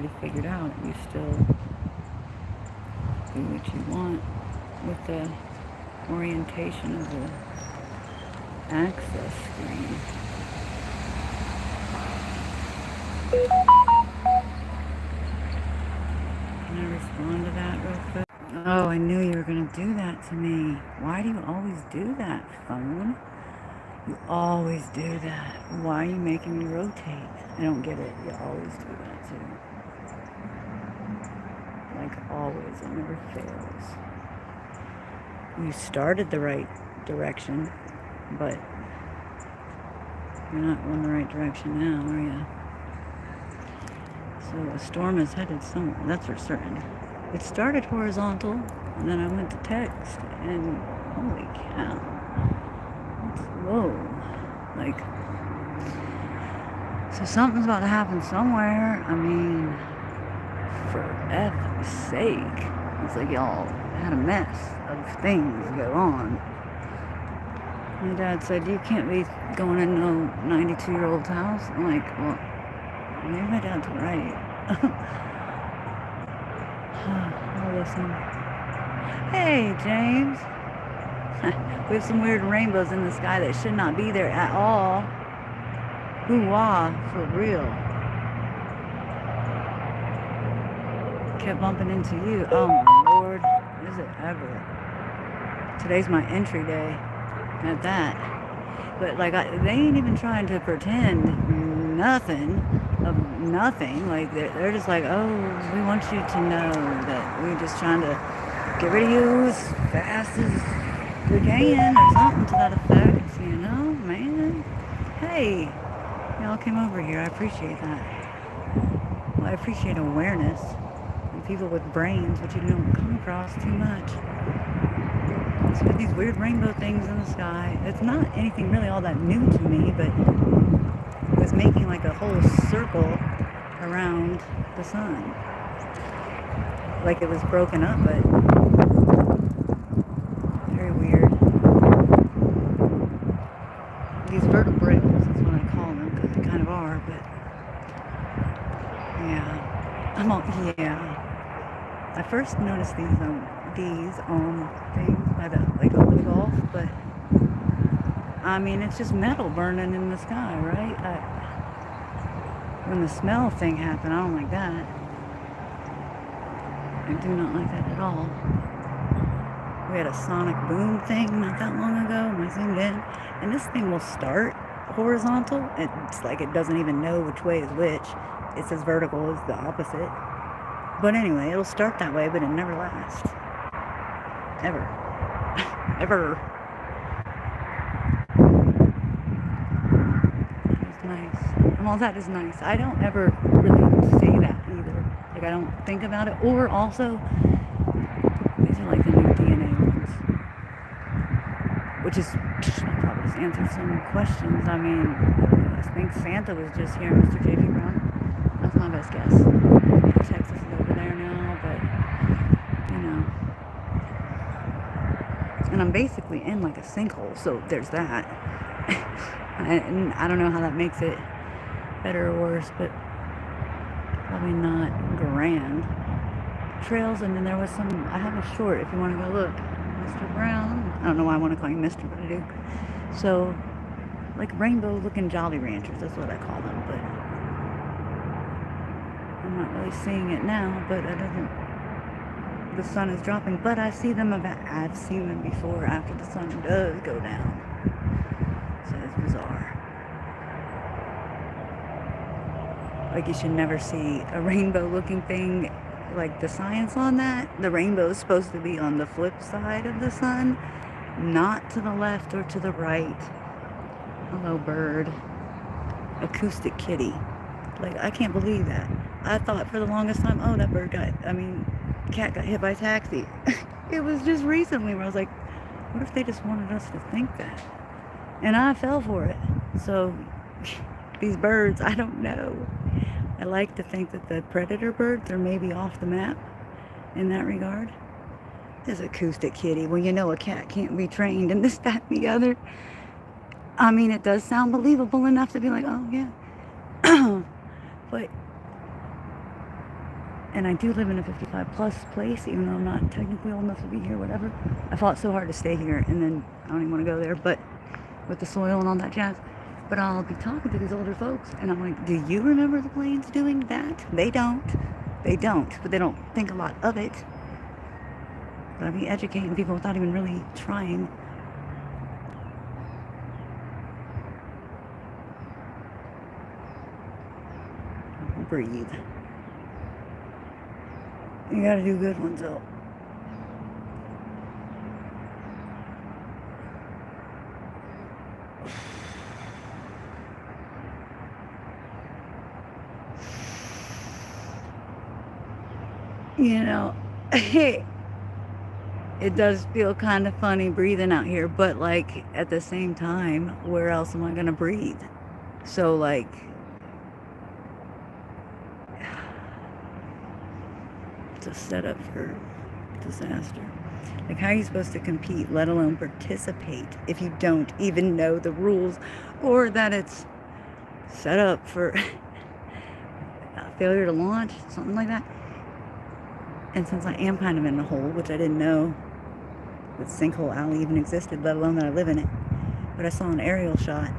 totally figured out. You still do what you want with the orientation of the access screen. Can I respond to that real quick? Oh, I knew you were going to do that to me. Why do you always do that, phone? You always do that. Why are you making me rotate? I don't get it. You always do that too. Like always, it never fails. You started the right direction, but you're not going the right direction now, are you? So a storm is headed somewhere. That's for certain. It started horizontal, and then I went to text, and holy cow. Whoa. Like, so something's about to happen somewhere. I mean, for F's sake. It's like y'all had a mess of things go on. My dad said, you can't be going in no 92-year-old's house. I'm like, well, maybe my dad's right. I'll listen. Hey, James. We have some weird rainbows in the sky that should not be there at all. Hoo-wah, for real. Kept bumping into you. Oh my Lord, is it ever? Today's my entry day at that. But like, they ain't even trying to pretend nothing of nothing. Like, they're just like, oh, we want you to know that we're just trying to get rid of you as fast as we can, or something to that effect, you know, man. Hey, y'all came over here. I appreciate that. Well, I appreciate awareness and people with brains, which you don't come across too much. So with these weird rainbow things in the sky, it's not anything really all that new to me, but it was making like a whole circle around the sun. Like it was broken up, but very weird. These vertebrates, that's what I call them, because they kind of are, but yeah. I first noticed these things by the, like over the Gulf, but I mean, it's just metal burning in the sky, right? When the smell thing happened, I don't like that. I do not like that at all. We had a sonic boom thing not that long ago, and I zoomed in, and this thing will start horizontal. It's like it doesn't even know which way is which. It says vertical is the opposite. But anyway, it'll start that way, but it never lasts. Ever. Ever. That is nice. Well, that is nice. I don't ever really say that either. Like, I don't think about it. Or also, these are like the new DNA ones. Which is, I'll probably just answer some questions. I mean, I think Santa was just here, Mr. J.P. Brown. That's my best guess. Texas is over there now, but, you know. And I'm basically in like a sinkhole, so there's that. And I don't know how that makes it better or worse, but probably not grand. Trails, and then there was some, I have a short if you want to go look. Mr. Brown. I don't know why I want to call you Mr., but I do. So, like rainbow-looking Jolly Ranchers, that's what I call them, but I'm not really seeing it now, but it doesn't, the sun is dropping, but I see them, I've seen them before after the sun does go down. So it's bizarre. Like, you should never see a rainbow-looking thing. Like, the science on that, the rainbow is supposed to be on the flip side of the sun, not to the left or to the right. Hello, bird. Acoustic kitty. Like, I can't believe that. I thought for the longest time, oh, that cat got hit by a taxi. It was just recently where I was like, what if they just wanted us to think that? And I fell for it. So, these birds, I don't know. I like to think that the predator birds are maybe off the map in that regard. This acoustic kitty. Well, you know a cat can't be trained and this, that, and the other. I mean, it does sound believable enough to be like, oh, yeah. But And I do live in a 55 plus place, even though I'm not technically old enough to be here, whatever. I fought so hard to stay here, and then I don't even want to go there, but with the soil and all that jazz. But I'll be talking to these older folks, and I'm like, do you remember the plains doing that? They don't. They don't, but they don't think a lot of it. But I'll be educating people without even really trying. Breathe. You gotta do good ones though. You know, it does feel kind of funny breathing out here, but like at the same time, where else am I gonna breathe? So like, it's a setup for disaster. Like, how are you supposed to compete, let alone participate, if you don't even know the rules, or that it's set up for failure to launch, something like that? And since I am kind of in a hole, which I didn't know that Sinkhole Alley even existed, let alone that I live in it, but I saw an aerial shot.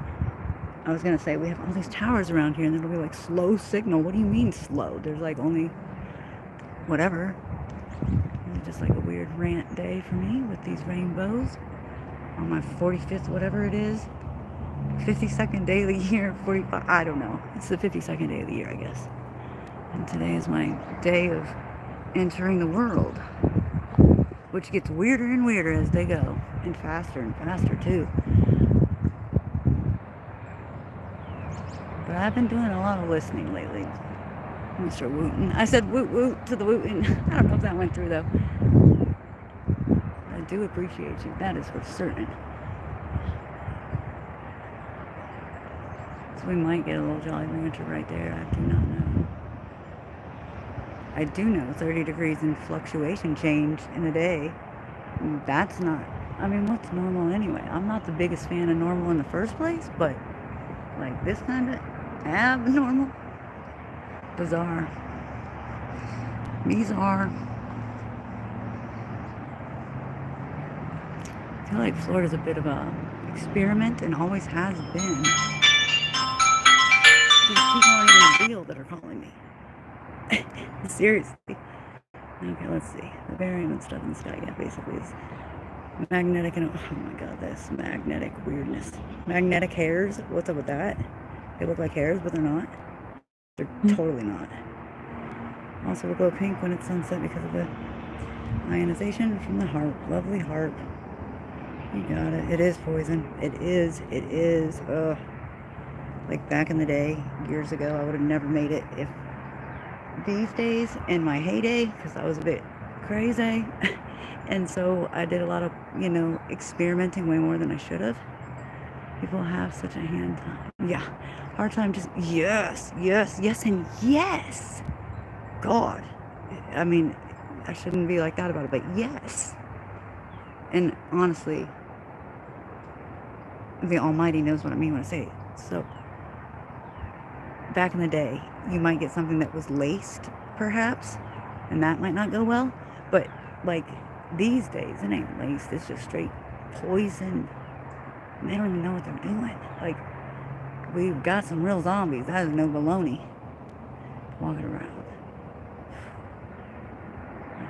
I was gonna say, we have all these towers around here, and it'll be like slow signal. What do you mean slow? There's like only whatever. It's just like a weird rant day for me with these rainbows on my 45th, whatever it is, 52nd day of the year, 45, I don't know. It's the 52nd day of the year, I guess. And today is my day of entering the world, which gets weirder and weirder as they go, and faster too. But I've been doing a lot of listening lately, Mr. Wooten. I said woot woot to the Wooten. I don't know if that went through though. I do appreciate you, that is for certain. So we might get a little Jolly Rancher right there, I do not know. I do know 30 degrees in fluctuation change in a day. That's not, I mean, what's normal anyway? I'm not the biggest fan of normal in the first place, but like this kind of abnormal, bizarre, bizarre. I feel like Florida's a bit of a experiment and always has been. These people aren't even real that are calling me. Seriously. Okay, let's see. The barium and stuff in the sky, yeah, basically is magnetic and, oh my god, this magnetic weirdness. Magnetic hairs, what's up with that? They look like hairs, but they're not. They're totally not. Also will glow pink when it's sunset because of the ionization from the harp. Lovely harp. You got it. It is poison. It is. Ugh. Like back in the day, years ago, I would have never made it if these days, in my heyday, because I was a bit crazy, and so I did a lot of, experimenting way more than I should have. People have such a hard time just, yes, and yes. God. I mean, I shouldn't be like that about it, but yes. And honestly, the Almighty knows what I mean when I say it. So, back in the day, you might get something that was laced, perhaps, and that might not go well. But, like, these days, it ain't laced. It's just straight poison. And they don't even know what they're doing. Like, we've got some real zombies. That is no baloney. Walking around.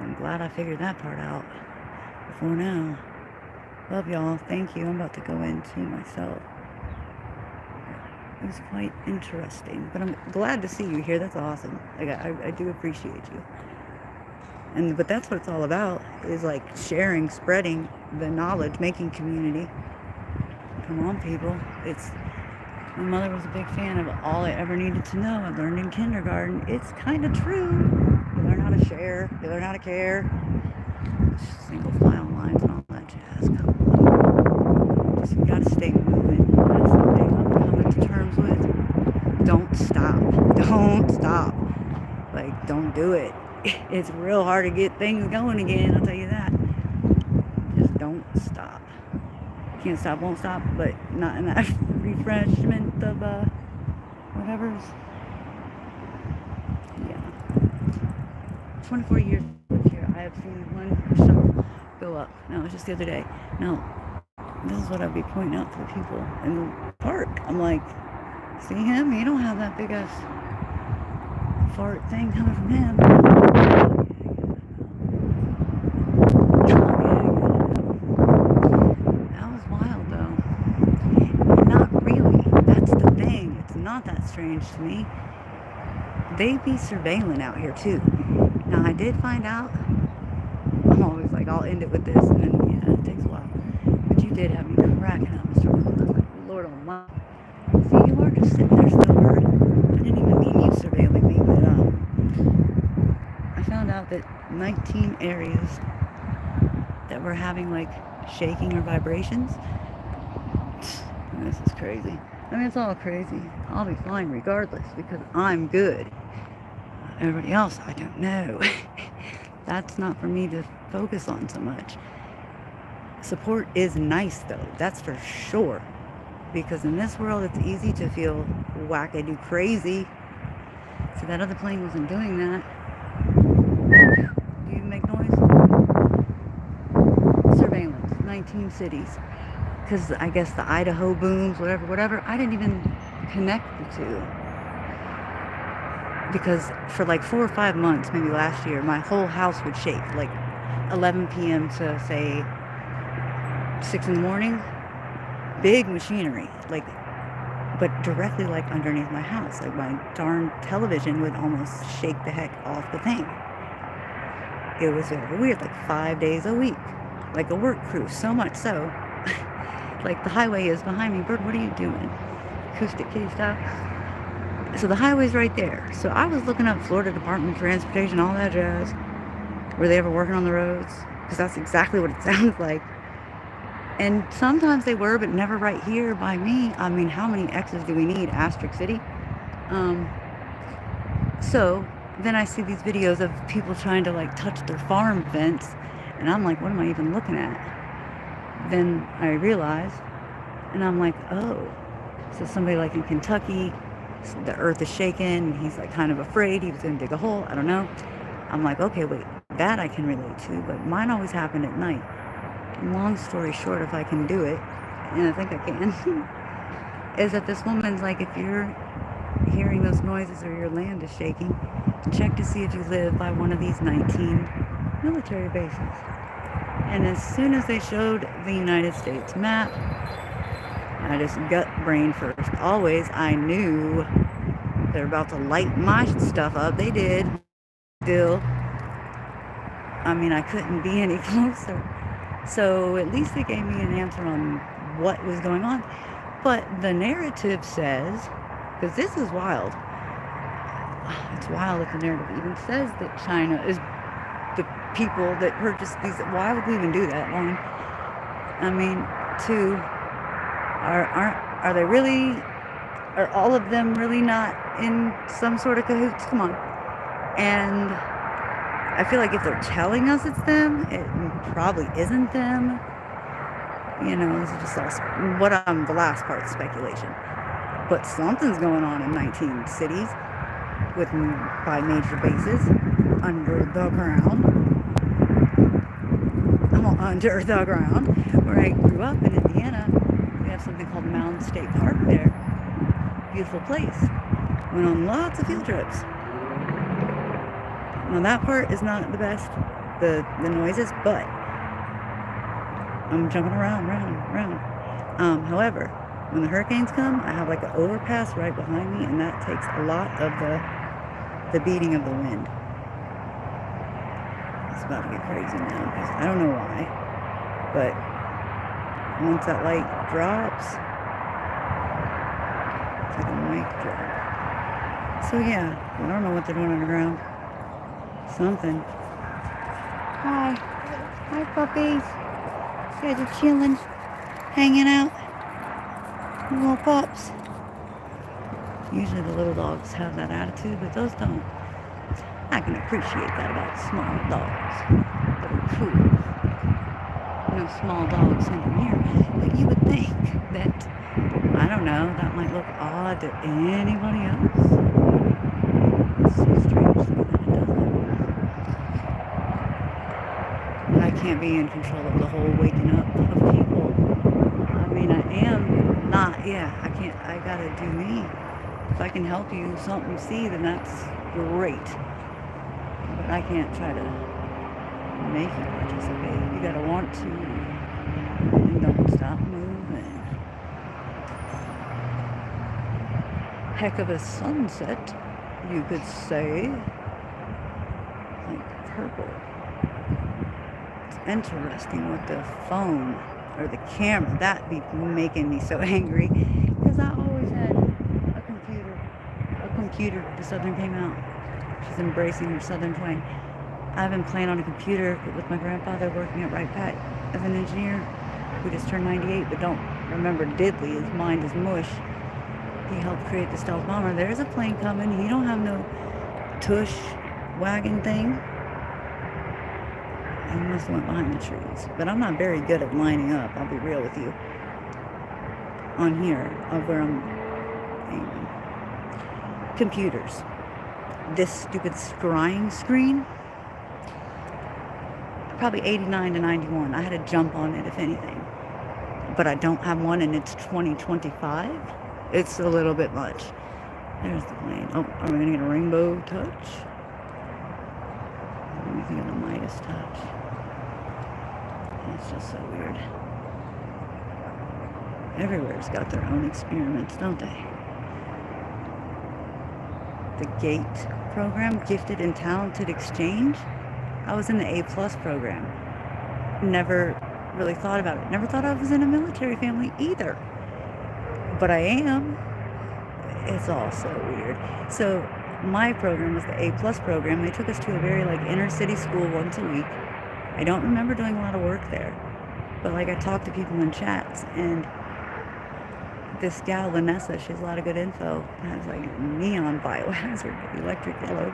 I'm glad I figured that part out before now. Love y'all. Thank you. I'm about to go into myself. It was quite interesting, but I'm glad to see you here. That's awesome. Like, I do appreciate you. But that's what it's all about, is like sharing, spreading the knowledge, making community. Come on, people. My mother was a big fan of all I ever needed to know. I learned in kindergarten. It's kind of true. You learn how to share. You learn how to care. Single file lines and all that jazz. Come on. Just, you gotta stay moving. That's the thing I'm coming to terms with. Don't stop. Like, don't do it. It's real hard to get things going again, I'll tell you that. Just don't stop. Can't stop, won't stop, but not in that refreshment of whatever's. Yeah. 24 years I've lived here, I have seen one shovel go up. No, it was just the other day. No, this is what I'd be pointing out to the people in the park. I'm like, see him? You don't have that big ass fart thing coming from him. That was wild though. Not really. That's the thing. It's not that strange to me. They be surveilling out here too. Now I did find out. I'm always like, I'll end it with this, and then yeah, it takes a while. But you did have me cracking up, Mr. Rose. I was like, Lord Almighty. See, you are just sitting there still, bird. I didn't even mean you surveilling me, but I found out that 19 areas that were having like shaking or vibrations. This is crazy. I mean, it's all crazy. I'll be fine regardless because I'm good. Everybody else, I don't know. That's not for me to focus on so much. Support is nice though, that's for sure. Because in this world, it's easy to feel wackadoo crazy. So that other plane wasn't doing that. Do you make noise? Surveillance, 19 cities. Because I guess the Idaho booms, whatever, I didn't even connect the two. Because for like 4 or 5 months, maybe last year, my whole house would shake. Like 11 p.m. to say 6 in the morning. Big machinery. Like, but directly like underneath my house. Like my darn television would almost shake the heck off the thing. It was very weird. Like 5 days a week. Like a work crew. So much so. Like the highway is behind me. Bird, what are you doing? Acoustic kitty style. So the highway's right there. So I was looking up Florida Department of Transportation, all that jazz. Were they ever working on the roads? Because that's exactly what it sounds like. And sometimes they were, but never right here by me. I mean, how many X's do we need? Asterisk City. So then I see these videos of people trying to like touch their farm fence. And I'm like, what am I even looking at? Then I realized, and I'm like, oh, so somebody like in Kentucky, the earth is shaking, and he's like kind of afraid he was going to dig a hole. I don't know. I'm like, okay, wait, that I can relate to, but mine always happened at night. Long story short, if I can do it, and I think I can, is that this woman's like, if you're hearing those noises or your land is shaking, check to see if you live by one of these 19 military bases. And as soon as they showed the United States map, I just gut brain first. Always, I knew they're about to light my stuff up. They did. Still, I mean, I couldn't be any closer. So at least they gave me an answer on what was going on. But the narrative says, because this is wild. It's wild if the narrative even says that China is the people that purchased these. Why would we even do that? One, I mean, two, are they really? Are all of them really not in some sort of cahoots? Come on. And I feel like if they're telling us it's them, it probably isn't them. You know, this is just all the last part's speculation. But something's going on in 19 cities by major bases under the ground. Under the ground. Where I grew up in Indiana, we have something called Mound State Park there. Beautiful place. Went on lots of field trips. Now that part is not the best, the noises, but I'm jumping around. However, when the hurricanes come, I have like an overpass right behind me, and that takes a lot of the beating of the wind. It's about to get crazy now, because I don't know why, but once that light drops, it's like a mic drop. So yeah, I don't know what they're doing underground. Something. Hi puppies. You guys are chilling, hanging out. Little pups. Usually the little dogs have that attitude, but those don't. I can appreciate that about small dogs. They're cool. No small dogs in here. But you would think that, I don't know, that might look odd to anybody else. It's so strange to me that it doesn't. can't be in control of the whole waking up of people. I mean, I am not, yeah, I can't, I gotta do me. If I can help you something see, then that's great. But I can't try to make you participate. You gotta want to, and don't stop moving. Heck of a sunset, you could say. Like purple. It's interesting with the phone or the camera. That be making me so angry because I always had a computer. A computer. The Southern came out. She's embracing her Southern twang. I've been playing on a computer with my grandfather working at Wright Pat as an engineer who just turned 98 but don't remember diddly. His mind is mush. He helped create the stealth bomber. There's a plane coming. He don't have no tush wagon thing. I must have went behind the trees. But I'm not very good at lining up, I'll be real with you. On here, of where I'm aiming. Computers. This stupid scrying screen. Probably 89 to 91. I had to jump on it, if anything. But I don't have one, and it's 2025. It's a little bit much. There's the plane. Oh, are we going to get a rainbow touch? Let me think of the Midas touch. It's just so weird. Everywhere's got their own experiments, don't they? The GATE program, Gifted and Talented Exchange. I was in the A+ program. Never really thought about it. Never thought I was in a military family either. But I am. It's all so weird. So my program was the A+ program. They took us to a very inner city school once a week. I don't remember doing a lot of work there, but I talked to people in chats, and this gal Vanessa, she has a lot of good info. Has neon biohazard, electric yellow.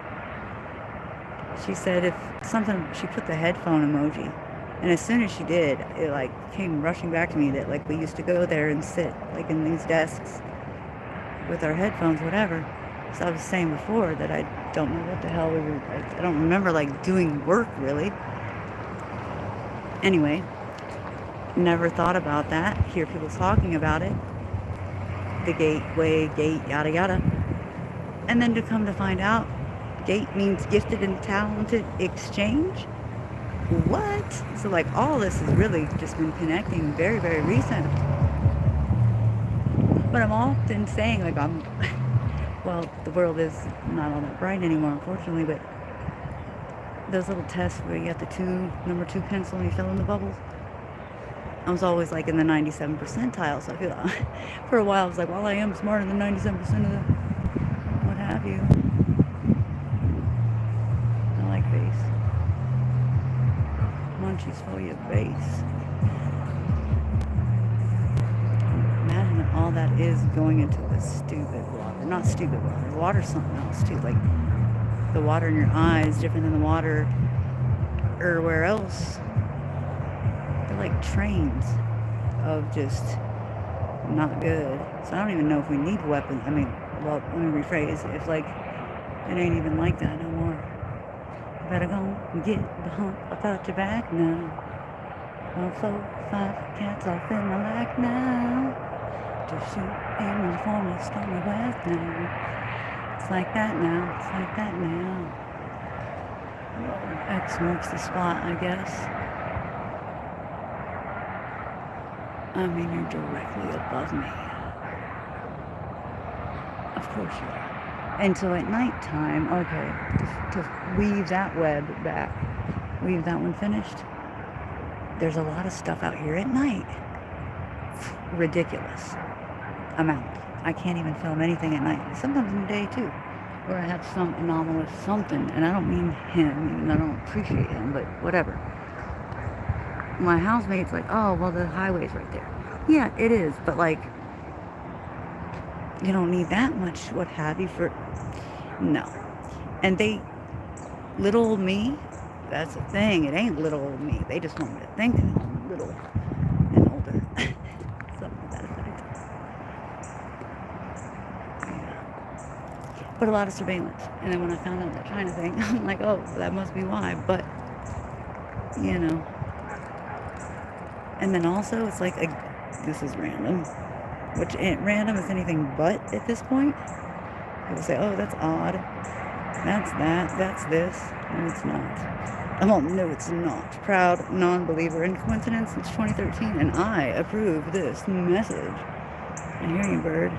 She said if something, she put the headphone emoji, and as soon as she did, it came rushing back to me that we used to go there and sit in these desks with our headphones, whatever. So I was saying before that I don't know what the hell we were, I don't remember doing work really. Anyway, never thought about that. Hear people talking about it. The gateway, gate, yada yada. And then to come to find out, GATE means Gifted and Talented Exchange. What? So all this has really just been connecting very, very recent. But I'm often saying well, the world is not all that bright anymore, unfortunately, but those little tests where you have the number 2 pencil and you fill in the bubbles, I was always in the 97 percentile. So I feel for a while I was well, I am smarter than 97% of the what have you. I like bass. Munchies for your bass. Imagine that all that is going into this stupid water. Not stupid water. Water's something else too. The water in your eyes different than the water where else. They're like trains of just not good. So I don't even know if we need weapons. I mean, well, let me rephrase. If it ain't even like that no more. You better go and get the hump about your back now. 1, 4, 5 cats off in my lap now. To shoot in the form of stormy west now. It's like that now. It's like that now. X marks the spot, I guess. I mean, you're directly above me. Of course you are. And so at nighttime, okay, to weave that web back, weave that one finished, there's a lot of stuff out here at night. Ridiculous amount. I can't even film anything at night. Sometimes in the day too, where I have some anomalous something, and I don't mean him, even though I don't appreciate him, but whatever. My housemate's oh, well, the highway's right there. Yeah, it is, but you don't need that much, what have you, for, no. And little old me, that's the thing, it ain't little old me. They just want me to think that I'm little and older. Something to that effect. Yeah. But a lot of surveillance. And then when I found out that China thing, I'm oh, that must be why. But, And then also, it's like, this is random. Which random is anything but at this point. People say, oh, that's odd. That's that. That's this. No, it's not. Oh, no, it's not. Proud non-believer in coincidence since 2013, and I approve this message. I hear you, bird.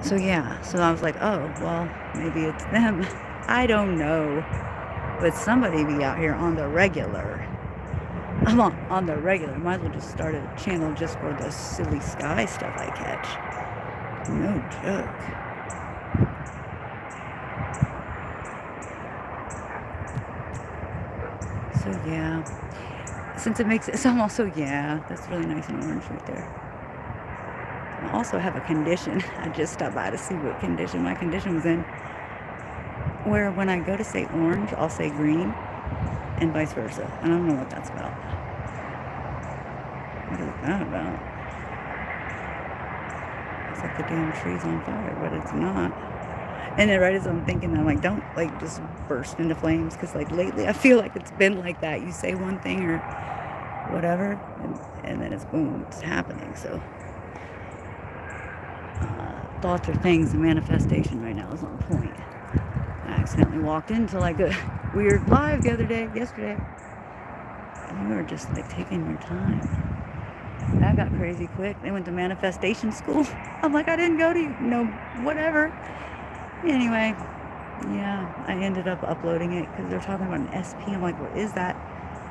So yeah, so I was like, oh, well, maybe it's them. I don't know. But somebody be out here on the regular. I'm on the regular. Might as well just start a channel just for the silly sky stuff I catch. No joke. So yeah, since it makes it, so I'm also, yeah, that's really nice and orange right there. I also have a condition. I just stopped by to see what condition my condition was in. Where when I go to say orange, I'll say green, and vice versa. And I don't know what that's about. What is that about? It's like the damn tree's on fire, but it's not. And then right as I'm thinking, I'm like, don't like just burst into flames, because like lately I feel like it's been like that. You say one thing or whatever, and then it's boom, it's happening. So thoughts are things, and manifestation right now is on point. I accidentally walked into like a weird live yesterday, and we were just like taking your time. That got crazy quick. They went to manifestation school. I'm like, I didn't go to, whatever. Anyway, yeah, I ended up uploading it because they're talking about an SP. I'm like, what is that?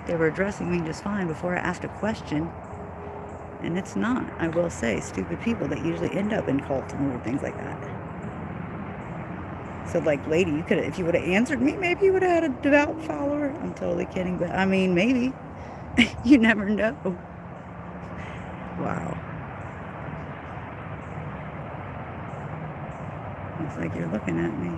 They were addressing me just fine before I asked a question. And it's not, I will say, stupid people that usually end up in cults and weird things like that. So, like, lady, you could, if you would have answered me, maybe you would have had a devout follower. I'm totally kidding, but I mean, maybe. You never know. Wow. It's like you're looking at me.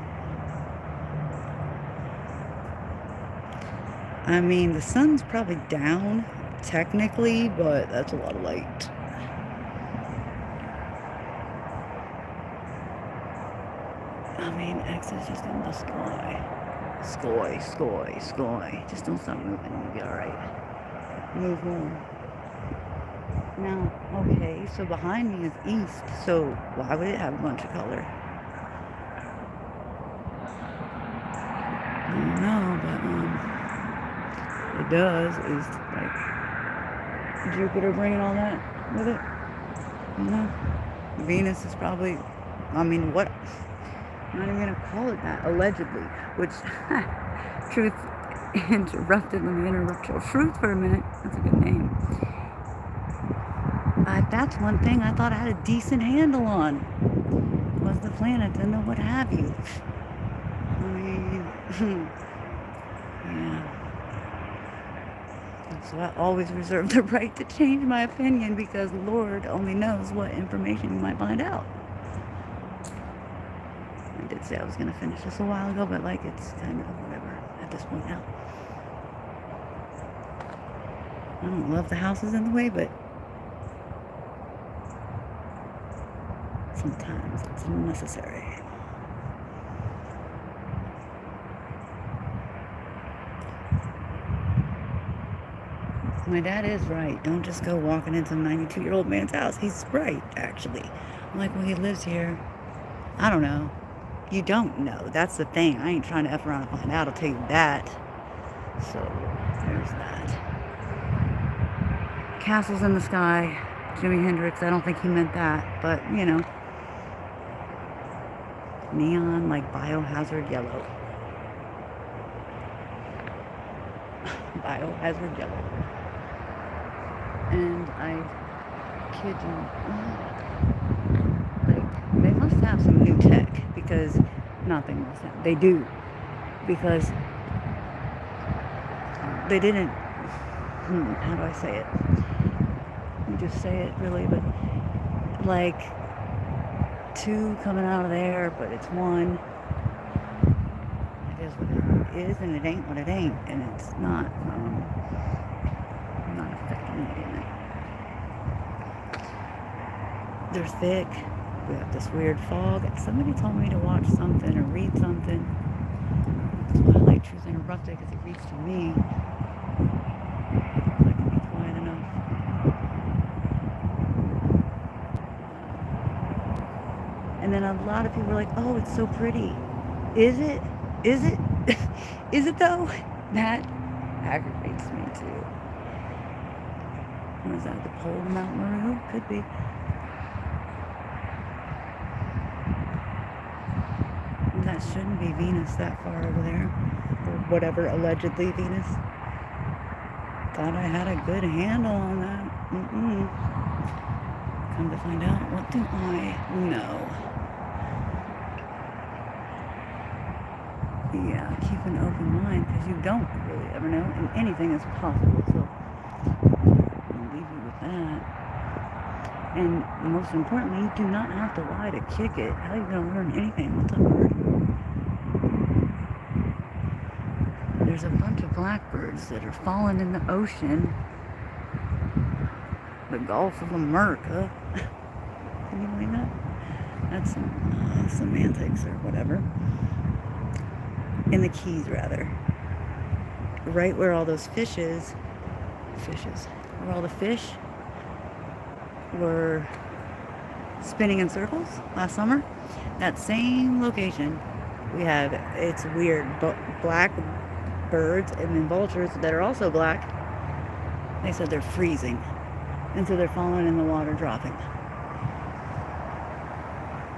I mean, the sun's probably down, technically, but that's a lot of light. I mean, X is just in the sky. Sky. Just don't stop moving, you'll be alright. Move more. Now, okay, so behind me is east, so why would it have a bunch of color? I don't know, but it does. Is like Jupiter bringing all that with it? Venus is probably, I mean, what? I'm not even gonna call it that, allegedly. Which, truth interrupted. Let me interrupt your truth for a minute. That's a good name. That's one thing I thought I had a decent handle on, was the planets and the what have you. I mean, yeah. So I always reserve the right to change my opinion, because Lord only knows what information you might find out. I did say I was going to finish this a while ago, but like it's kind of whatever at this point now. I don't love the houses in the way, but sometimes it's necessary. My dad is right. Don't just go walking into a 92-year-old man's house. He's right, actually. I'm like, well, he lives here. I don't know. You don't know. That's the thing. I ain't trying to F around and find out. I'll tell you that. So, there's that. Castles in the sky. Jimi Hendrix. I don't think he meant that. But, neon, like biohazard yellow. Biohazard yellow. And I kid you, like, they must have some new tech, because, not they must have, they do, because they didn't, how do I say it? Let me just say it really, but, like, two coming out of there, but it's one. It is what it is, and it ain't what it ain't, and it's not affecting anything. They're thick. We have this weird fog. Somebody told me to watch something or read something. That's why I like Truth Interrupted, because it reads to me. If I can be quiet. And a lot of people are like, oh, it's so pretty. Is it? Is it? Is it though? That aggravates me too. Was that the pole of Mount Meru? Could be. That shouldn't be Venus that far over there. Or whatever, allegedly Venus. Thought I had a good handle on that. Come to find out, what do I know? Yeah, keep an open mind because you don't really ever know, and anything is possible. So I'll leave you with that. And most importantly, you do not have to lie to kick it. How are you going to learn anything? What's up, bird? There's a bunch of blackbirds that are falling in the ocean. The Gulf of America. Can you believe that? That's some semantics or whatever. In the Keys, rather. Right where all those fishes, where all the fish were spinning in circles last summer, that same location, we have, it's weird, black birds and then vultures that are also black. They said they're freezing, and so they're falling in the water, dropping.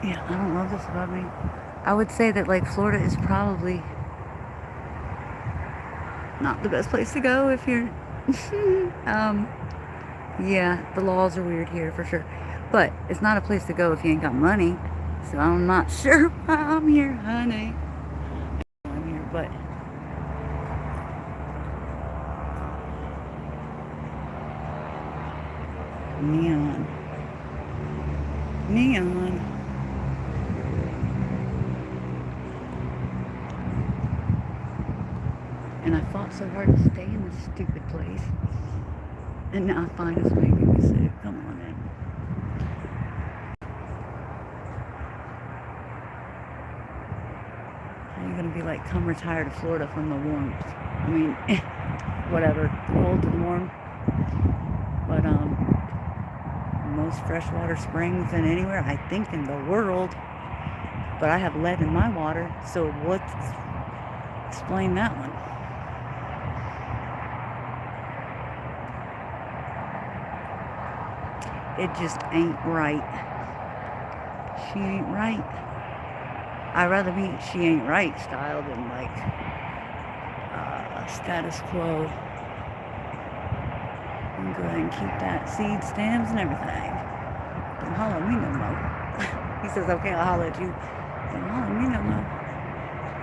Yeah, I don't love this about me. I would say that like Florida is probably not the best place to go if you're yeah, the laws are weird here for sure, but it's not a place to go if you ain't got money. So I'm not sure why I'm here, honey. I'm here, but neon. And I fought so hard to stay in this stupid place. And now I find it's making me sick. Come on, man. How are you going to be like, come retire to Florida from the warmth? I mean, whatever. The cold to the warm. But, most freshwater springs than anywhere, I think, in the world. But I have lead in my water, so explain that one. It just ain't right. She ain't right. I'd rather be she ain't right style than like status quo. And go ahead and keep that seed stems and everything. Don't holler at me no more. He says, okay, I'll holler at you. Don't holler at me no more.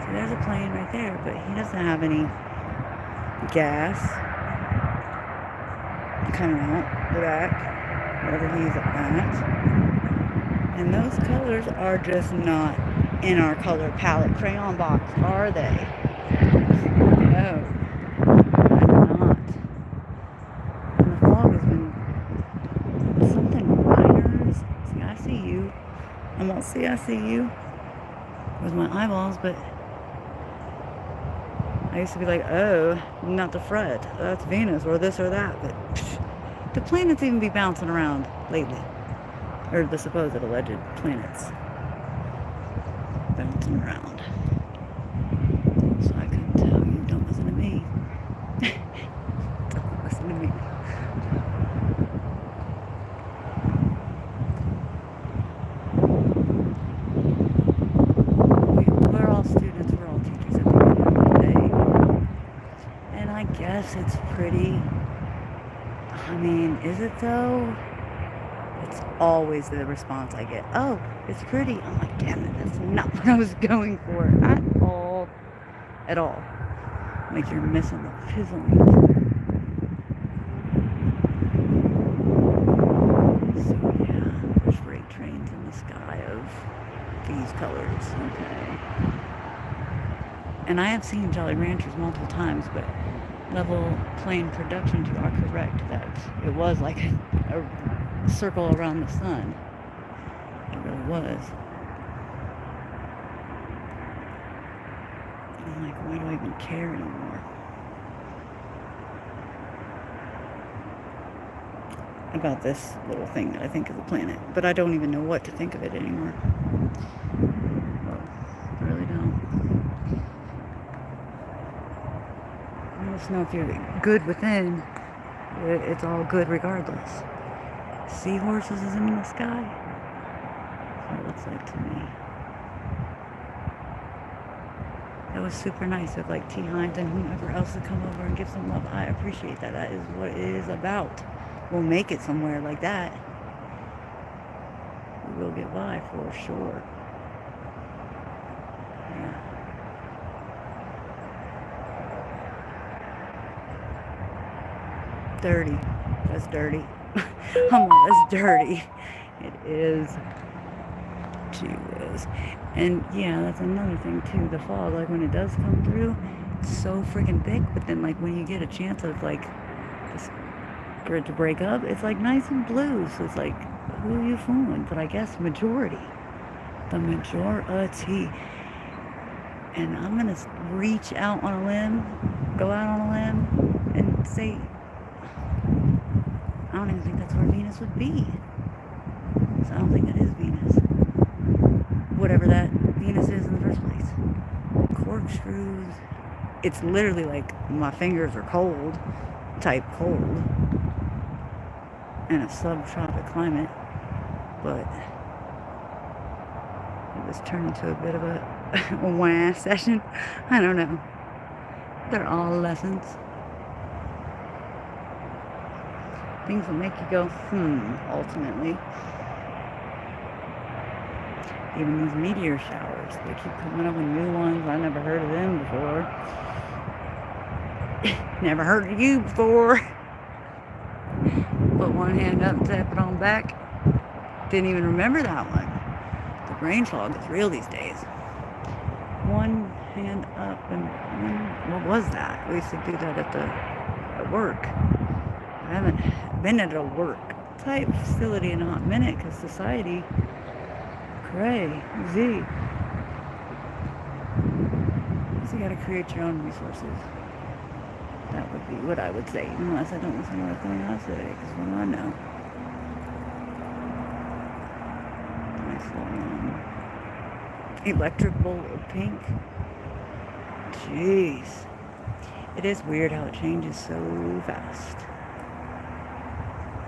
So there's a plane right there, but he doesn't have any gas coming out the back. Wherever he's at. And those colors are just not in our color palette crayon box, are they? No, not. And the fog has been something minor. See, I see you. I won't see I see you with my eyeballs, but I used to be like, oh, not the fret. That's Venus or this or that, but the planets even be bouncing around lately. Or the supposed alleged planets bouncing around. So I couldn't tell you. Don't listen to me. Don't listen to me. We're all students. We're all teachers at the end of the day. And I guess it's pretty. I mean, is it though? It's always the response I get. Oh, it's pretty. I'm like, damn it, that's not what I was going for at all. At all. Like you're missing the fizzling. So yeah, there's freight trains in the sky of these colors. Okay. And I have seen Jolly Ranchers multiple times, but level plane productions, you are correct that it was like a circle around the sun. It really was. I'm like, why do I even care anymore about this little thing that I think is a planet? But I don't even know what to think of it anymore. Just know if you're good within, it's all good regardless. Seahorses is in the sky. That's what it looks like to me. That was super nice of like T. Hines and whomever else to come over and give some love. I appreciate that. That is what it is about. We'll make it somewhere like that. We will get by for sure. Yeah. Dirty. That's dirty. I'm like, that's dirty. It is. Gee whiz. And yeah, that's another thing too. The fog, like when it does come through, it's so freaking thick. But then, like when you get a chance of like this, for it to break up, it's like nice and blue. So it's like, who are you fooling? But I guess majority, the majority. And I'm gonna reach out on a limb, go out on a limb, and say, I don't even think that's where Venus would be. So I don't think that is Venus. Whatever that Venus is in the first place. Corkscrews. It's literally like my fingers are cold, type cold, in a subtropic climate. But it was turned into a bit of a wah session. I don't know. They're all lessons. Things will make you go, ultimately. Even these meteor showers, they keep coming up with new ones. I never heard of them before. Never heard of you before. Put one hand up and tap it on back. Didn't even remember that one. The brain fog is real these days. One hand up and what was that? We used to do that at work. I haven't been at a work type facility in a hot minute because society, crazy. So you got to create your own resources. That would be what I would say, unless I don't listen to anything else today, because what do I know? Nice little electric bolt of pink. Jeez. It is weird how it changes so fast.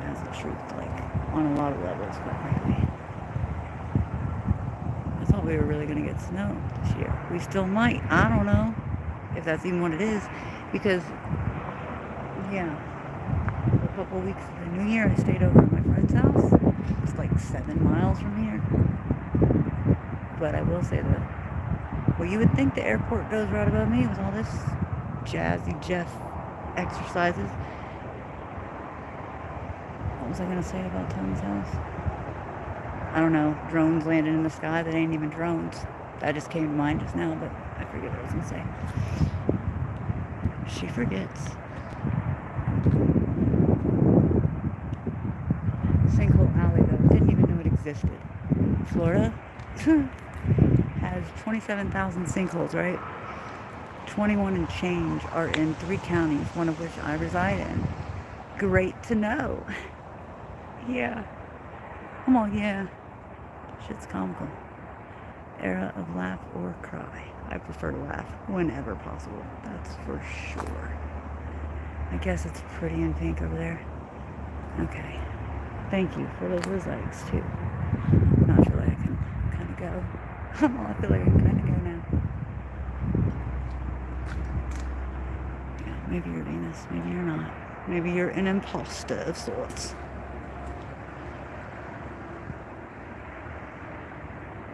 That's the truth, like, on a lot of levels, quite frankly. I thought we were really going to get snow this year. We still might. I don't know if that's even what it is. Because, yeah, for a couple of weeks of the New Year, I stayed over at my friend's house. It's like 7 miles from here. But I will say that, well, you would think the airport goes right above me with all this Jazzy Jeff exercises. What was I going to say about Tony's house? I don't know. Drones landing in the sky that ain't even drones. That just came to mind just now, but I forget what I was going to say. She forgets. Sinkhole Alley, though. Didn't even know it existed. Florida has 27,000 sinkholes, right? 21 and change are in 3 counties, one of which I reside in. Great to know. Yeah. Come on, yeah. Shit's comical. Era of laugh or cry. I prefer to laugh whenever possible. That's for sure. I guess it's pretty in pink over there. Okay. Thank you for those likes too. Now I feel like I can kind of go. I feel like I can kind of go now. Yeah, maybe you're Venus. Maybe you're not. Maybe you're an imposter of sorts.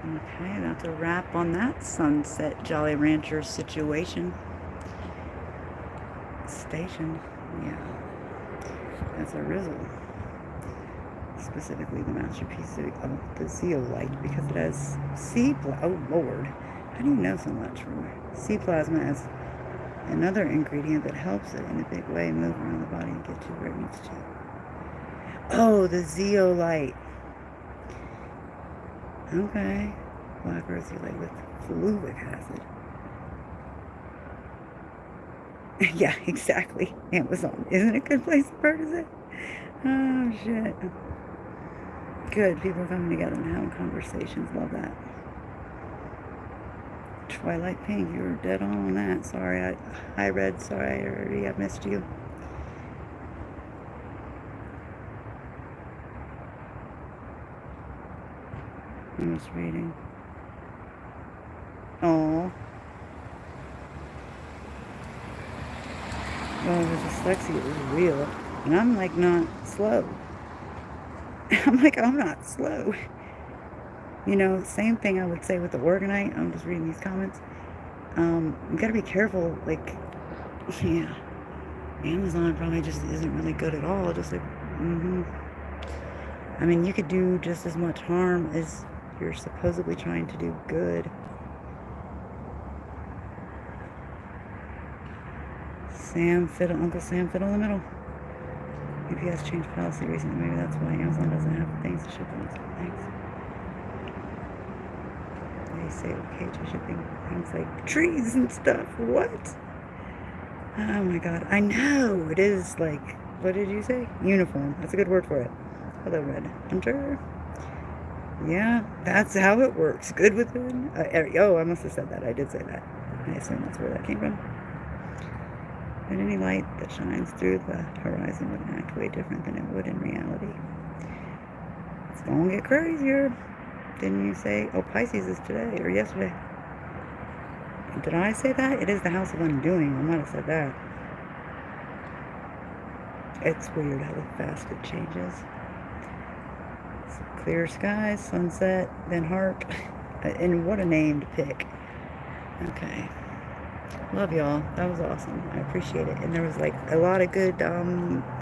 Okay, that's a wrap on that Sunset Jolly Rancher situation. Station, yeah. That's a rizzle. Specifically the masterpiece of the zeolite, because it has sea plasma. Oh Lord, how do you know so much? Sea plasma as another ingredient that helps it in a big way move around the body and get to where it needs to. Oh, the zeolite. Okay. Black rose zeolite with fluvic acid. Yeah, exactly. Amazon. Isn't it a good place to purchase it? Oh, shit. Good. People are coming together and having conversations. Love that. Twilight Pink, you were dead on that. Sorry, I read. Sorry, I missed you. I was reading. Oh. Well, the dyslexia was real. And I'm like not slow. I'm like, I'm not slow. You know, same thing I would say with the organite. I'm just reading these comments. You gotta be careful. Like, yeah, Amazon probably just isn't really good at all. Just like, I mean, you could do just as much harm as you're supposedly trying to do good. Uncle Sam Fiddle in the middle. UPS changed policy recently. Maybe that's why Amazon doesn't have things to ship on some things. They say okay to shipping things like trees and stuff. What? Oh my god. I know. It is like, what did you say? Uniform. That's a good word for it. Hello, Red Hunter. Yeah, that's how it works. Good with it. Oh, I must have said that. I did say that. I assume that's where that came from. And any light that shines through the horizon would act way different than it would in reality. It's gonna get crazier. Didn't you say? Oh, Pisces is today or yesterday. Did I say that? It is the house of undoing. I might have said that. It's weird how fast it changes. So clear skies, sunset, then heart. And what a name to pick. Okay. Love y'all. That was awesome. I appreciate it. And there was like a lot of good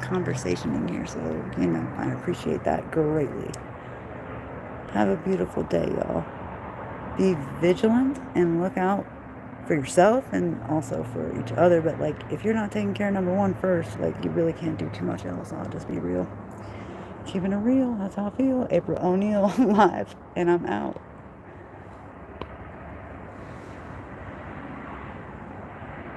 conversation in here. So, you know, I appreciate that greatly. Have a beautiful day, y'all. Be vigilant and look out for yourself and also for each other. But like, if you're not taking care of number one first, like you really can't do too much else. I'll just be real. Keeping it real. That's how I feel. April O'Neil live. And I'm out.